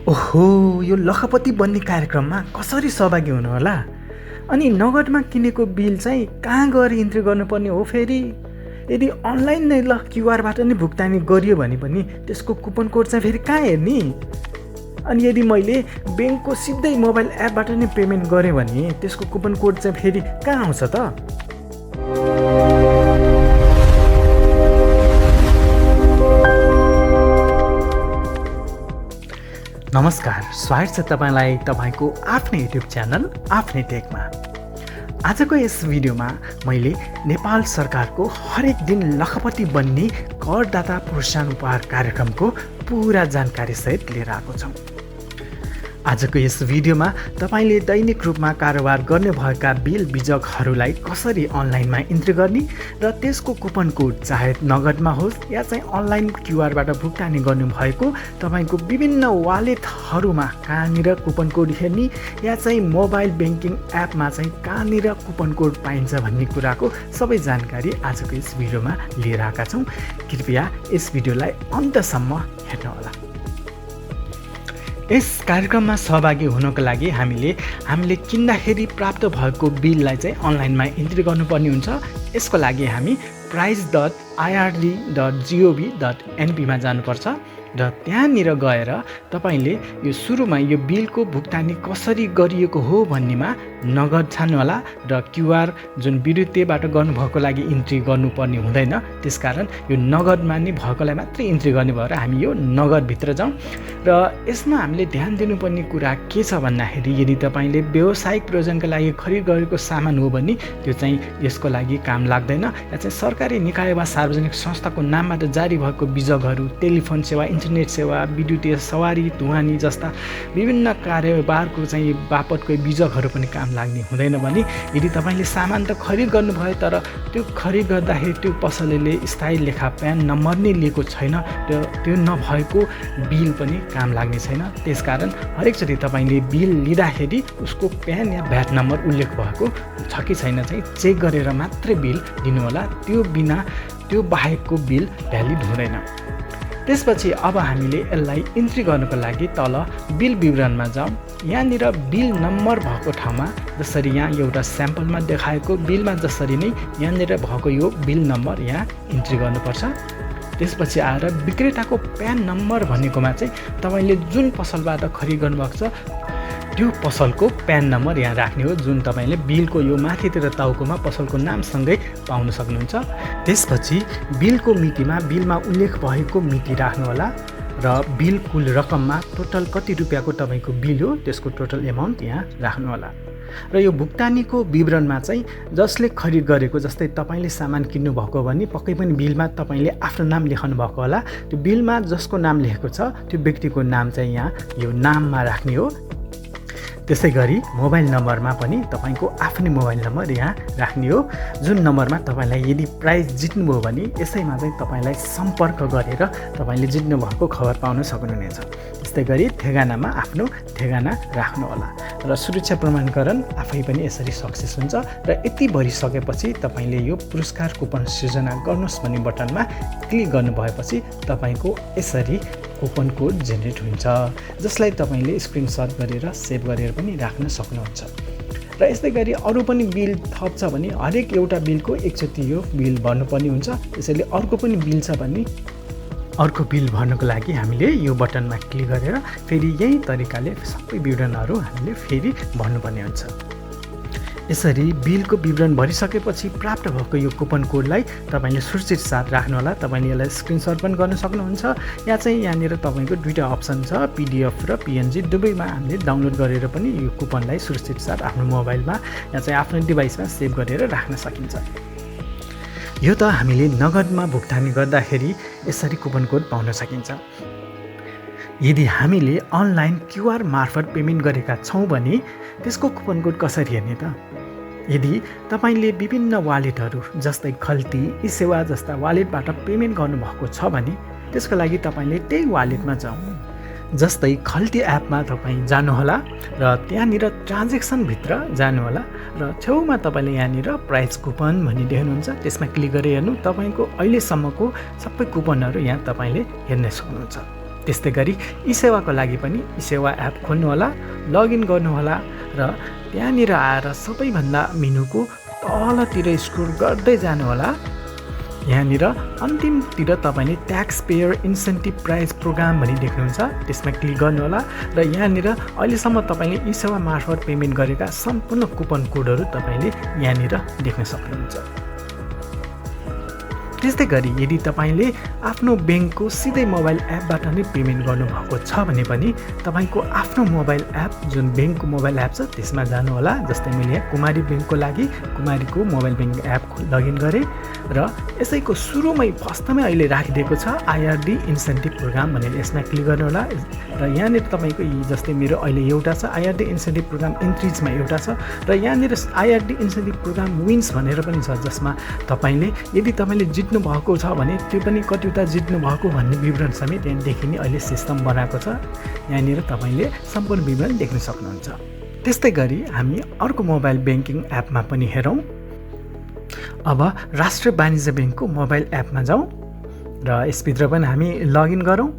ओहो, यो लखपति बन्ने कार्यक्रममा कसरी सहभागी हुनु होला? अनि नगदमा किनेको बिल चाहिँ कहाँ गएर इन्ट्री गर्नुपर्ने हो फेरि? यदि अनलाइन नै ल क्युआरबाट नै भुक्तानी गरियो भने पनि त्यसको कुपन कोड चाहिँ फेरि कहाँ हेर्ने? अनि यदि मैले ब्याङ्कको सिधै मोबाइल एपबाट नै पेमेन्ट गरेँ भने त्यसको कुपन कोड चाहिँ फेरि कहाँ आउँछ त? नमस्कार, स्वागत छ तपाईँलाई तपाईँको आफ्नै युट्युब च्यानल आफ्नै टेकमा। आजको यस भिडियोमा मैले नेपाल सरकारको हरेक दिन लखपति बन्ने करदाता प्रोत्साहन उपहार कार्यक्रमको पुरा जानकारी सहित लिएर आएको छु। आजको यस भिडियोमा तपाईँले दैनिक रूपमा कारोबार गर्ने भएका बिल बिजकहरूलाई कसरी अनलाइनमा इन्ट्री गर्ने र त्यसको कुपन कोड चाहे नगदमा होस् या चाहिँ अनलाइन क्युआरबाट भुक्तानी गर्नुभएको तपाईँको विभिन्न वालेटहरूमा कहाँनिर कुपन कोड हेर्ने या चाहिँ मोबाइल ब्याङ्किङ एपमा चाहिँ कहाँनिर कुपन कोड पाइन्छ भन्ने कुराको सबै जानकारी आजको यस भिडियोमा लिएर आएका छौँ। कृपया यस भिडियोलाई अन्तसम्म हेर्नुहोला। यस कार्यक्रममा सहभागी हुनको लागि हामीले किन्दाखेरि प्राप्त भएको बिललाई चाहिँ अनलाइनमा इन्ट्री गर्नुपर्ने हुन्छ। यसको लागि हामी price.ird.gov.np मा जानुपर्छ र त्यहाँनिर गएर तपाईँले यो सुरुमा यो बिलको भुक्तानी कसरी गरिएको हो भन्नेमा नगद छान्नुहोला र क्युआर जुन विद्युतीयबाट गर्नुभएको लागि इन्ट्री गर्नुपर्ने हुँदैन। त्यसकारण यो नगदमा नै भएकोलाई मात्रै इन्ट्री गर्ने भएर हामी यो नगदभित्र जाउँ र यसमा हामीले ध्यान दिनुपर्ने कुरा के छ भन्दाखेरि यदि तपाईँले व्यावसायिक प्रयोजनका लागि खरिद गरेको सामान हो भने त्यो चाहिँ यसको लागि काम लाग्दैन। या चाहिँ सरकारी निकाय वा सार्वजनिक संस्थाको नामबाट जारी भएको बिजकहरू, टेलिफोन सेवा, इन्टरनेट सेवा, विद्युतीय सवारी, ढुवानी जस्ता विभिन्न कारोबारको चाहिँ बापतको बिजकहरू पनि काम लाग्ने हुँदैन भने यदि तपाईँले सामान त खरिद गर्नुभयो तर त्यो खरिद गर्दाखेरि त्यो पसलेले स्थायी लेखा प्यान नम्बर नै लिएको छैन, त्यो नभएको बिल पनि काम लाग्ने छैन। त्यसकारण हरेकचोटि तपाईँले बिल लिँदाखेरि उसको प्यान या भ्याट नम्बर उल्लेख भएको छ कि छैन चाहिँ चेक गरेर मात्रै बिल दिनुहोला। त्यो बिना त्यो बाहेकको बिल भ्यालिड हुँदैन। त्यसपछि अब हामीले यसलाई इन्ट्री गर्नको लागि तल बिल विवरणमा जाउँ। यहाँनिर बिल नम्बर भएको ठाउँमा जसरी यहाँ एउटा स्याम्पलमा देखाएको बिलमा जसरी नै यहाँनिर भएको यो बिल नम्बर यहाँ इन्ट्री गर्नुपर्छ। त्यसपछि आएर विक्रेताको प्यान नम्बर भनेकोमा चाहिँ तपाईँले जुन पसलबाट खरिद गर्नुभएको छ त्यो पसलको प्यान नम्बर यहाँ राख्ने हो, जुन तपाईँले बिलको यो माथितिर टाउकोमा पसलको नामसँगै पाउन सक्नुहुन्छ। त्यसपछि बिलको मितिमा बिलमा उल्लेख भएको मिति राख्नुहोला र बिल कुल रकममा टोटल कति रुपियाँको तपाईँको बिल हो त्यसको टोटल एमाउन्ट यहाँ राख्नुहोला। र यो भुक्तानीको विवरणमा चाहिँ जसले खरिद गरेको, जस्तै तपाईँले सामान किन्नुभएको भने पक्कै पनि बिलमा तपाईँले आफ्नो नाम लेखनु भएको होला। त्यो बिलमा जसको नाम लेखेको छ त्यो व्यक्तिको नाम चाहिँ यहाँ यो नाममा राख्ने हो। त्यसै गरी मोबाइल नम्बरमा पनि तपाईँको आफ्नै मोबाइल नम्बर यहाँ राख्ने हो, जुन नम्बरमा तपाईँलाई यदि प्राइज जित्नुभयो भने यसैमा चाहिँ तपाईँलाई सम्पर्क गरेर तपाईँले जित्नुभएको खबर पाउन सक्नुहुनेछ। त्यस्तै गरी ठेगानामा आफ्नो ठेगाना राख्नुहोला र सुरक्षा प्रमाणीकरण आफै पनि यसरी सक्सेस हुन्छ। र यति भरिसकेपछि तपाईँले यो पुरस्कार कुपन सिर्जना गर्नुहोस् भन्ने बटनमा क्लिक गर्नुभएपछि तपाईँको यसरी कुपन कोड जेनेरेट हुन्छ, जसलाई तपाईँले स्क्रिनसट गरेर सेभ गरेर पनि राख्न सक्नुहुन्छ। र यस्तै गरी अरू पनि बिल थप छ भने हरेक एउटा बिलको एकचोटि यो बिल भर्नुपर्ने हुन्छ। त्यसैले अर्को पनि बिल छ भने अर्को बिल भर्नको लागि हामीले यो बटनमा क्लिक गरेर फेरि यही तरिकाले सबै विवरणहरू हामीले फेरि भर्नुपर्ने हुन्छ। यसरी बिलको विवरण भरिसकेपछि प्राप्त भएको यो कुपन कोडलाई तपाईँले सुरक्षित साथ राख्नुहोला। तपाईँले यसलाई स्क्रिनसट पनि गर्न सक्नुहुन्छ या चाहिँ यहाँनिर तपाईँको दुईवटा अप्सन छ, PDF र PNG दुवैमा हामीले डाउनलोड गरेर पनि यो कुपनलाई सुरक्षित साथ आफ्नो मोबाइलमा या चाहिँ आफ्नो डिभाइसमा सेभ गरेर राख्न सकिन्छ। यो त हामीले नगदमा भुक्तानी गर्दाखेरि यसरी कुपन कोड पाउन सकिन्छ। यदि हामीले अनलाइन क्युआर मार्फत पेमेन्ट गरेका छौँ भने त्यसको कुपन कोड कसरी हेर्ने त? यदि तपाईँले विभिन्न वालेटहरू जस्तै खल्ती, ई सेवा जस्ता वालेटबाट पेमेन्ट गर्नुभएको छ भने त्यसको लागि तपाईँले त्यही वालेटमा जाउँ। जस्तै खल्ती एपमा तपाईँ जानुहोला र त्यहाँनिर ट्रान्जेक्सनभित्र जानुहोला र छेउमा तपाईँले यहाँनिर प्राइस कुपन भनी देख्नुहुन्छ, त्यसमा क्लिक गरेर हेर्नु। तपाईँको अहिलेसम्मको सबै कुपनहरू यहाँ तपाईँले हेर्न सक्नुहुन्छ। त्यस्तै गरी ई-सेवाको लागि पनि ई-सेवा एप खोल्नुहोला, लगइन गर्नुहोला र त्यहाँनिर आएर सबैभन्दा मेनुको तलतिर स्क्रोल गर्दै जानुहोला। यहाँनिर अन्तिमतिर तपाईँले tax payer incentive prize program भनी देख्नुहुन्छ, त्यसमा क्लिक गर्नुहोला र यहाँनिर अहिलेसम्म तपाईँले ई-सेवा मार्फत पेमेन्ट गरेका सम्पूर्ण कुपन कोडहरू तपाईँले यहाँनिर देख्न सक्नुहुन्छ। त्यस्तै गरी यदि तपाईँले आफ्नो ब्याङ्कको सिधै मोबाइल एपबाट नै पेमेन्ट गर्नुभएको छ भने पनि तपाईँको आफ्नो मोबाइल एप जुन ब्याङ्कको मोबाइल एप छ त्यसमा जानुहोला। जस्तै मैले यहाँ कुमारी ब्याङ्कको लागि कुमारीको मोबाइल ब्याङ्क एप लगइन गरेँ र यसैको सुरुमै फर्स्टमै अहिले राखिदिएको छ आइआरडी इन्सेन्टिभ प्रोग्राम भनेर, यसमा क्लिक गर्नुहोला र यहाँनिर तपाईँको जस्तै मेरो अहिले एउटा छ आइआरडी इन्सेन्टिभ प्रोग्राम इन्क्रिजमा एउटा छ र यहाँनिर आइआरडी इन्सेन्टिभ प्रोग्राम विन्स भनेर पनि छ, जसमा तपाईँले यदि तपाईँले जित्नु भएको छ भने त्यो पनि कतिवटा जित्नु भएको भन्ने विवरण समेत यहाँ देखिने अहिले सिस्टम बनाएको छ। यहाँनिर तपाईँले सम्पूर्ण विवरण देख्न सक्नुहुन्छ। त्यस्तै गरी हामी अर्को मोबाइल ब्याङ्किङ एपमा पनि हेरौँ। अब राष्ट्रिय वाणिज्य ब्याङ्कको मोबाइल एपमा जाउँ र यसभित्र पनि हामी लगइन गरौँ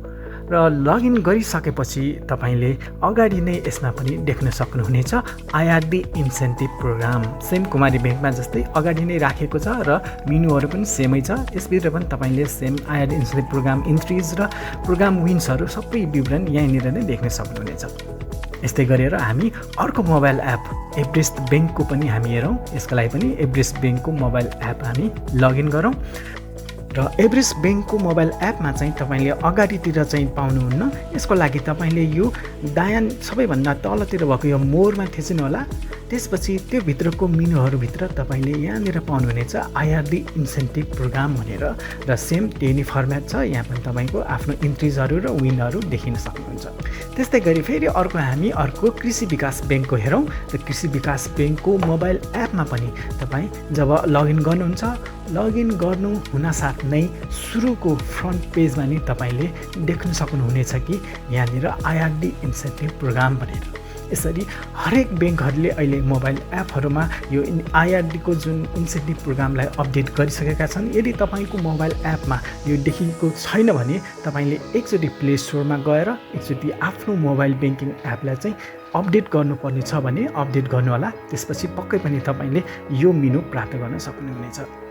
र लगइन गरिसकेपछि तपाईँले अगाडि नै यसमा पनि देख्न सक्नुहुनेछ आइआरडी इन्सेन्टिभ प्रोग्राम। सेम कुमारी ब्याङ्कमा जस्तै अगाडि नै राखेको छ र मेनुहरू पनि सेमै छ। यसभित्र पनि तपाईँले same IRD incentive program increase र प्रोग्राम विन्सहरू सबै विवरण यहीँनिर नै देख्न सक्नुहुनेछ। यस्तै गरेर हामी अर्को मोबाइल एप एभरेस्ट ब्याङ्कको पनि हामी हेरौँ। यसको लागि पनि एभरेस्ट ब्याङ्कको मोबाइल एप हामी लगइन गरौँ र एभरेस्ट ब्याङ्कको मोबाइल एपमा चाहिँ तपाईँले अगाडितिर चाहिँ पाउनुहुन्न। यसको लागि तपाईँले यो दायाँ सबैभन्दा तलतिर भएको यो मोरमा थिच्नु होला। त्यसपछि त्यो भित्रको मेनुहरूभित्र तपाईँले यहाँनिर पाउनुहुनेछ आइआरडी इन्सेन्टिभ प्रोग्राम भनेर र सेम त्यही नै फर्मेट छ। यहाँ पनि तपाईँको आफ्नो इन्ट्रिजहरू र विनहरू देखिन सक्नुहुन्छ। त्यस्तै गरी फेरि अर्को हामी अर्को कृषि विकास ब्याङ्कको हेरौँ र कृषि विकास ब्याङ्कको मोबाइल एपमा पनि तपाईँ जब लगइन गर्नुहुन्छ, लगइन गर्नु हुनसाथ नै सुरुको फ्रन्ट पेजमा नि तपाईँले देख्न सक्नुहुनेछ कि यहाँनिर आइआरडी इन्सेन्टिभ प्रोग्राम भनेर। यसरी हरेक ब्याङ्कहरूले अहिले मोबाइल एपहरूमा यो आइआरडीको जुन इन्सेन्टिभ प्रोग्रामलाई अपडेट गरिसकेका छन्। यदि तपाईँको मोबाइल एपमा यो देखिएको छैन भने तपाईँले एकचोटि प्ले स्टोरमा गएर एकचोटि आफ्नो मोबाइल ब्याङ्किङ एपलाई चाहिँ अपडेट गर्नुपर्ने छ भने अपडेट गर्नुहोला। त्यसपछि पक्कै पनि तपाईँले यो मेनु प्राप्त गर्न सक्नुहुनेछ।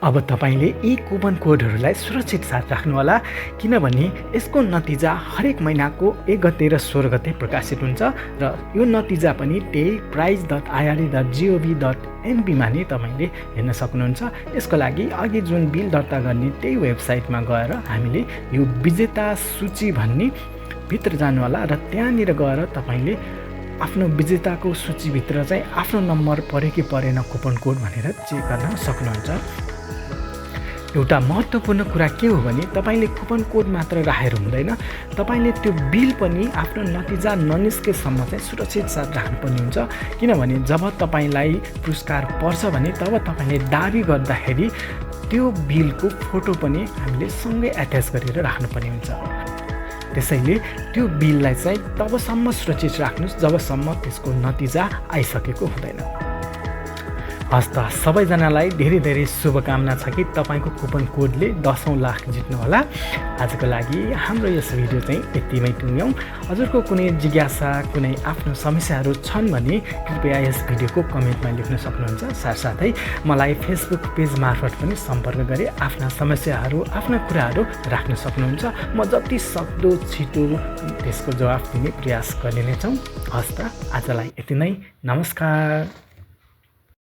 अब तपाईँले यी कुपन कोडहरूलाई सुरक्षित साथ राख्नुहोला, किनभने यसको नतिजा हरेक महिनाको 1 गते र 16 गते प्रकाशित हुन्छ र यो नतिजा पनि त्यही price.ird.gov.nb मा नै तपाईँले हेर्न सक्नुहुन्छ। यसको लागि अघि जुन बिल दर्ता गर्ने त्यही वेबसाइटमा गएर हामीले यो विजेता सूची भन्ने भित्र जानुहोला र त्यहाँनिर गएर तपाईँले आफ्नो विजेताको सूचीभित्र चाहिँ आफ्नो नम्बर पऱ्यो कि परेन कुपन कोड भनेर चेक गर्न सक्नुहुन्छ। एउटा महत्त्वपूर्ण कुरा के हो भने तपाईँले कुपन कोड मात्र राखेर हुँदैन, तपाईँले त्यो बिल पनि आफ्नो नतिजा ननिस्केसम्म चाहिँ सुरक्षित साथ राख्नुपर्ने हुन्छ। किनभने जब तपाईँलाई पुरस्कार पर्छ भने तब तपाईँले दाबी गर्दाखेरि त्यो बिलको फोटो पनि हामीले सँगै एट्याच गरेर राख्नुपर्ने हुन्छ। त्यसैले त्यो बिललाई चाहिँ तबसम्म सुरक्षित राख्नुहोस् जबसम्म त्यसको नतिजा आइसकेको हुँदैन। हस् त, सबैजनालाई धेरै धेरै शुभकामना छ कि तपाईँको कुपन कोडले 10औं लाख जित्नुहोला। आजको लागि हाम्रो यस भिडियो चाहिँ यतिमै टुङ्ग्यौँ। हजुरको कुनै जिज्ञासा, कुनै आफ्नो समस्याहरू छन् भने कृपया यस भिडियोको कमेन्टमा लेख्न सक्नुहुन्छ। साथसाथै मलाई फेसबुक पेज मार्फत पनि सम्पर्क गरी आफ्ना समस्याहरू, आफ्ना कुराहरू राख्न सक्नुहुन्छ। म जति सक्दो छिटो त्यसको जवाफ दिने प्रयास गर्ने नै छौँ। हस् त, आजलाई यति नै। नमस्कार।